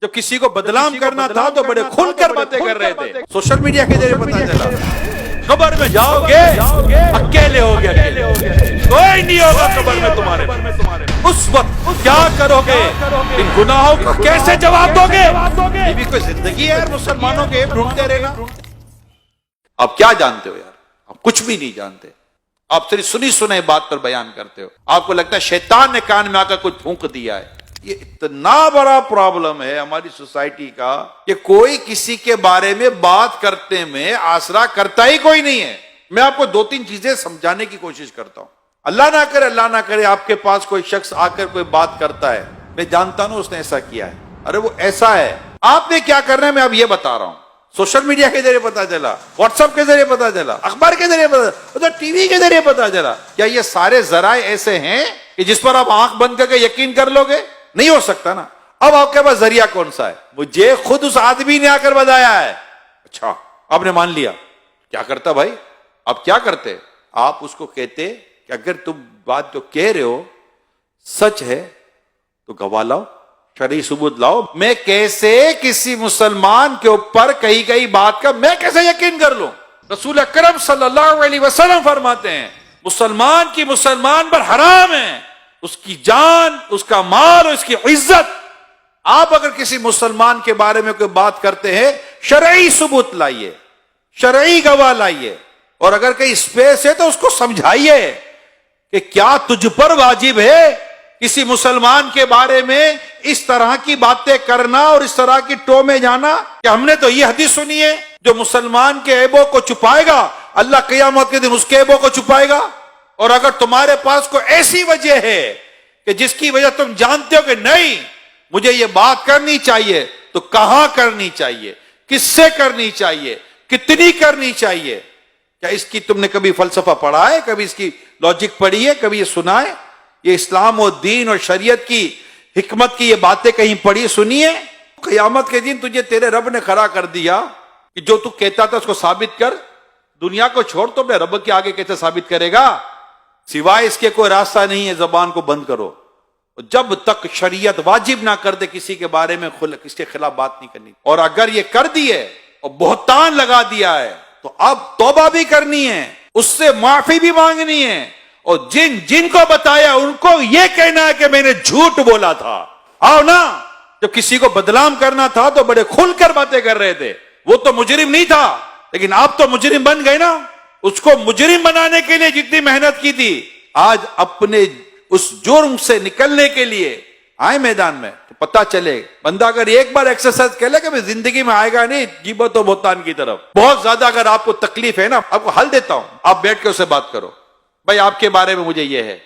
جب کسی کو بدنام کرنا تھا تو بڑے کھل کر باتیں کر رہے تھے. سوشل میڈیا کے ذریعے پتا چلا قبر میں جاؤ گے اکیلے ہو گے, کوئی نہیں ہوگا قبر میں تمہارے. اس وقت کیا کرو گے؟ ان گناہوں کا کیسے جواب دو گے؟ یہ بھی کوئی زندگی ہے یار مسلمانوں کے ڈھونڈتے رہنا. آپ کیا جانتے ہو یار؟ آپ کچھ بھی نہیں جانتے. آپ صرف سنی سنے بات پر بیان کرتے ہو. آپ کو لگتا ہے شیطان نے کان میں آ کر کچھ پھونک دیا ہے. یہ اتنا بڑا پرابلم ہے ہماری سوسائٹی کا کہ کوئی کسی کے بارے میں بات کرتے میں آسرا کرتا ہی کوئی نہیں ہے. میں آپ کو دو تین چیزیں سمجھانے کی کوشش کرتا ہوں. اللہ نہ کرے آپ کے پاس کوئی شخص آ کر کوئی بات کرتا ہے, میں جانتا ہوں اس نے ایسا کیا ہے, ارے وہ ایسا ہے, آپ نے کیا کرنا ہے میں اب یہ بتا رہا ہوں. سوشل میڈیا کے ذریعے پتا چلا, واٹس ایپ کے ذریعے پتا چلا, اخبار کے ذریعے پتا چلا, ٹی وی کے ذریعے پتا چلا. کیا یہ سارے ذرائع ایسے ہیں کہ جس پر آپ آنکھ بند کر کے یقین کر لو گے؟ نہیں ہو سکتا نا. اب آپ کے پاس ذریعہ کون سا ہے؟ مجھے خود اس آدمی نے آ کر بتایا ہے. اچھا آپ نے مان لیا. کیا کرتا بھائی؟ آپ کیا کرتے؟ آپ اس کو کہتے کہ اگر تم بات جو کہہ رہے ہو سچ ہے تو گواہ لاؤ, شرعی ثبوت لاؤ. میں کیسے کسی مسلمان کے اوپر کہیں کہیں بات کا میں کیسے یقین کر لوں؟ رسول اکرم صلی اللہ علیہ وسلم فرماتے ہیں مسلمان کی مسلمان پر حرام ہے, اس کی جان, اس کا مال اور اس کی عزت. آپ اگر کسی مسلمان کے بارے میں کوئی بات کرتے ہیں شرعی ثبوت لائیے, شرعی گواہ لائیے, اور اگر کہیں اسپیس ہے تو اس کو سمجھائیے کہ کیا تجھ پر واجب ہے کسی مسلمان کے بارے میں اس طرح کی باتیں کرنا اور اس طرح کی ٹو میں جانا. کہ ہم نے تو یہ حدیث سنی ہے جو مسلمان کے عیبوں کو چھپائے گا اللہ قیامت کے دن اس کے عیبوں کو چھپائے گا. اور اگر تمہارے پاس کوئی ایسی وجہ ہے کہ جس کی وجہ تم جانتے ہو کہ نہیں مجھے یہ بات کرنی چاہیے, تو کہاں کرنی چاہیے, کس سے کرنی چاہیے, کتنی کرنی چاہیے؟ کیا اس کی تم نے کبھی فلسفہ پڑھا ہے, کبھی اس کی لاجک پڑھی ہے, کبھی یہ سنا ہے؟ یہ اسلام و دین اور شریعت کی حکمت کی یہ باتیں کہیں پڑھی سنی ہے؟ قیامت کے دن تجھے تیرے رب نے کھڑا کر دیا کہ جو تو کہتا تھا اس کو ثابت کر. دنیا کو چھوڑ تو اپنے رب کے آگے کیسے ثابت کرے گا؟ سوائے اس کے کوئی راستہ نہیں ہے, زبان کو بند کرو. جب تک شریعت واجب نہ کر دے کسی کے بارے میں اس کے خلاف بات نہیں کرنی. اور اگر یہ کر دی ہے اور بہتان لگا دیا ہے تو اب توبہ بھی کرنی ہے, اس سے معافی بھی مانگنی ہے, اور جن کو بتایا ان کو یہ کہنا ہے کہ میں نے جھوٹ بولا تھا. آؤ نا, جب کسی کو بدنام کرنا تھا تو بڑے کھل کر باتیں کر رہے تھے. وہ تو مجرم نہیں تھا, لیکن آپ تو مجرم بن گئے نا. اس کو مجرم بنانے کے لیے جتنی محنت کی تھی, آج اپنے اس جرم سے نکلنے کے لیے آئے میدان میں. تو پتا چلے بندہ اگر ایک بار ایکسرسائز کر لے کہ میں زندگی میں آئے گا نہیں غیبت و بہتان کی طرف. بہت زیادہ اگر آپ کو تکلیف ہے نا, آپ کو حل دیتا ہوں, آپ بیٹھ کے اسے بات کرو. بھائی آپ کے بارے میں مجھے یہ ہے,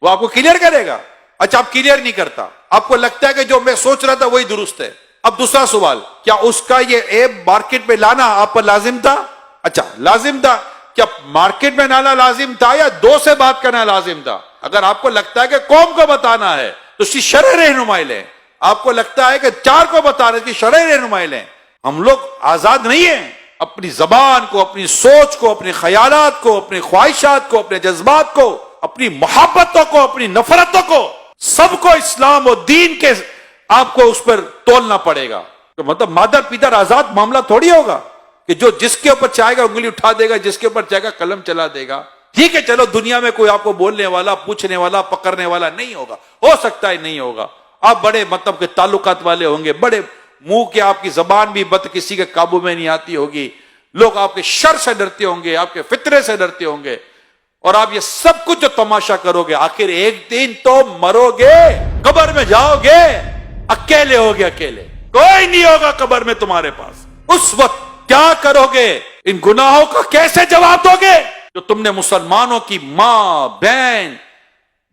وہ آپ کو کلیئر کرے گا. اچھا آپ کلیئر نہیں کرتا, آپ کو لگتا ہے کہ جو میں سوچ رہا تھا وہی درست ہے. اب دوسرا سوال, کیا اس کا یہ ایپ مارکیٹ میں لانا آپ پر لازم تھا؟ اچھا لازم تھا. کیا مارکیٹ میں لانا لازم تھا یا دو سے بات کرنا لازم تھا؟ اگر آپ کو لگتا ہے کہ قوم کو بتانا ہے تو اس کی شرعی رہنمائی لیں. آپ کو لگتا ہے کہ چار کو بتانا ہے اس کی شرعی رہنمائی لیں. ہم لوگ آزاد نہیں ہیں. اپنی زبان کو, اپنی سوچ کو, اپنے خیالات کو, اپنی خواہشات کو, اپنے جذبات کو, اپنی محبتوں کو, اپنی نفرتوں کو, سب کو اسلام و دین کے آپ کو اس پر تولنا پڑے گا. تو مطلب مادر پیدر آزاد معاملہ تھوڑی ہوگا کہ جو جس کے اوپر چاہے گا انگلی اٹھا دے گا, جس کے اوپر چاہے گا قلم چلا دے گا. ٹھیک ہے چلو دنیا میں کوئی آپ کو بولنے والا, پوچھنے والا, پکڑنے والا نہیں ہوگا, ہو سکتا ہے نہیں ہوگا. آپ بڑے مطلب کے تعلقات والے ہوں گے, بڑے منہ کے, آپ کی زبان بھی بد کسی کے قابو میں نہیں آتی ہوگی, لوگ آپ کے شر سے ڈرتے ہوں گے, آپ کے فطرے سے ڈرتے ہوں گے, اور آپ یہ سب کچھ جو تماشا کرو گے آخر ایک دن تو مرو گے, قبر میں جاؤ گے اکیلے ہوگے, اکیلے, کوئی نہیں ہوگا قبر میں تمہارے پاس. اس وقت کیا کرو گے؟ ان گناہوں کا کیسے جواب دو گے جو تم نے مسلمانوں کی ماں, بہن,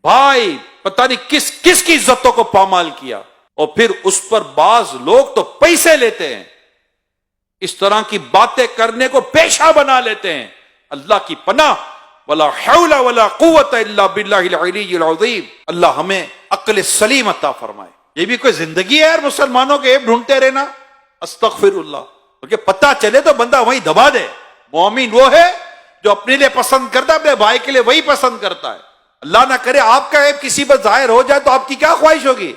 بھائی, پتہ نہیں کس کس کی عزتوں کو پامال کیا. اور پھر اس پر بعض لوگ تو پیسے لیتے ہیں, اس طرح کی باتیں کرنے کو پیشہ بنا لیتے ہیں. اللہ کی پناہ, ولا حول ولا قوت الا باللہ العلی العظیم. اللہ ہمیں عقل سلیم عطا فرمائے. یہ بھی کوئی زندگی ہے یار مسلمانوں کے عیب ڈھونڈتے رہنا. استغفر اللہ. کیونکہ پتہ چلے تو بندہ وہیں دبا دے. مومن وہ ہے جو اپنے لیے پسند کرتا ہے, اپنے بھائی کے لیے وہی پسند کرتا ہے. اللہ نہ کرے آپ کا عیب کسی پر ظاہر ہو جائے تو آپ کی کیا خواہش ہوگی؟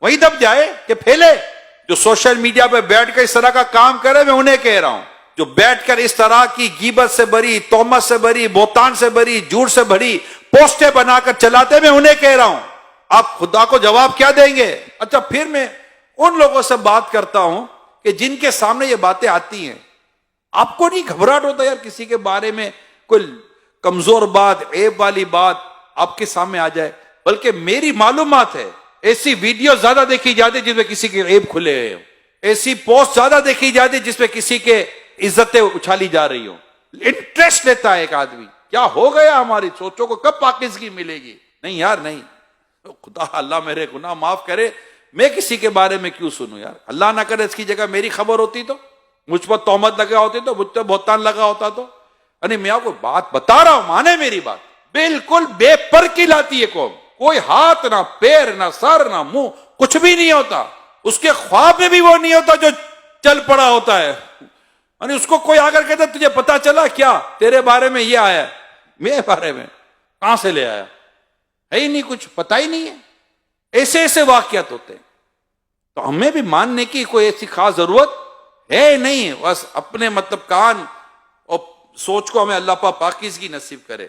وہی دب جائے کہ پھیلے. جو سوشل میڈیا پہ بیٹھ کر اس طرح کا کام کرے میں انہیں کہہ رہا ہوں، جو بیٹھ کر اس طرح کی غیبت سے بھری، تہمت سے بھری، بہتان سے بھری، جھوٹ سے بھری پوسٹیں بنا کر چلاتے میں انہیں کہہ رہا ہوں، آپ خدا کو جواب کیا دیں گے؟ اچھا پھر میں ان لوگوں سے بات کرتا ہوں کہ جن کے سامنے یہ باتیں آتی ہیں، آپ کو نہیں گھبراہٹ ہوتا یار کسی کے بارے میں کوئی کمزور بات، عیب والی بات آپ کے سامنے آ جائے؟ بلکہ میری معلومات ہے ایسی ویڈیو زیادہ دیکھی جاتی جس میں کسی کے عیب کھلے ہوئے ہوں، ایسی پوسٹ زیادہ دیکھی جاتی جس میں کسی کے عزتیں اچھالی جا رہی ہوں۔ انٹرسٹ لیتا ہے ایک آدمی، کیا ہو گیا ہماری سوچوں کو، کب پاکیزگی ملے گی؟ نہیں یار نہیں، خدا اللہ میرے گناہ معاف کرے، میں کسی کے بارے میں کیوں سنوں یار؟ اللہ نہ کرے اس کی جگہ میری خبر ہوتی تو، مجھ پر تہمت لگا ہوتی تو، مجھ پر بہتان لگا ہوتا تو، یعنی میں آپ کو بات بتا رہا ہوں، مانے میری بات، بالکل بے پر کی لاتی ہے قوم، کوئی ہاتھ نہ پیر نہ سر نہ منہ، کچھ بھی نہیں ہوتا، اس کے خواب میں بھی وہ نہیں ہوتا جو چل پڑا ہوتا ہے، یعنی اس کو کوئی آ کر کہتا تجھے پتا چلا کیا تیرے بارے میں یہ آیا ہے، میرے بارے میں کہاں سے لے آیا؟ ہے ہی نہیں، کچھ پتا ہی نہیں ہے۔ ایسے ایسے واقعات ہوتے ہیں، تو ہمیں بھی ماننے کی کوئی ایسی خاص ضرورت ہے نہیں، بس اپنے مطلب کان اور سوچ کو ہمیں اللہ پاک پاکیزگی نصیب کرے۔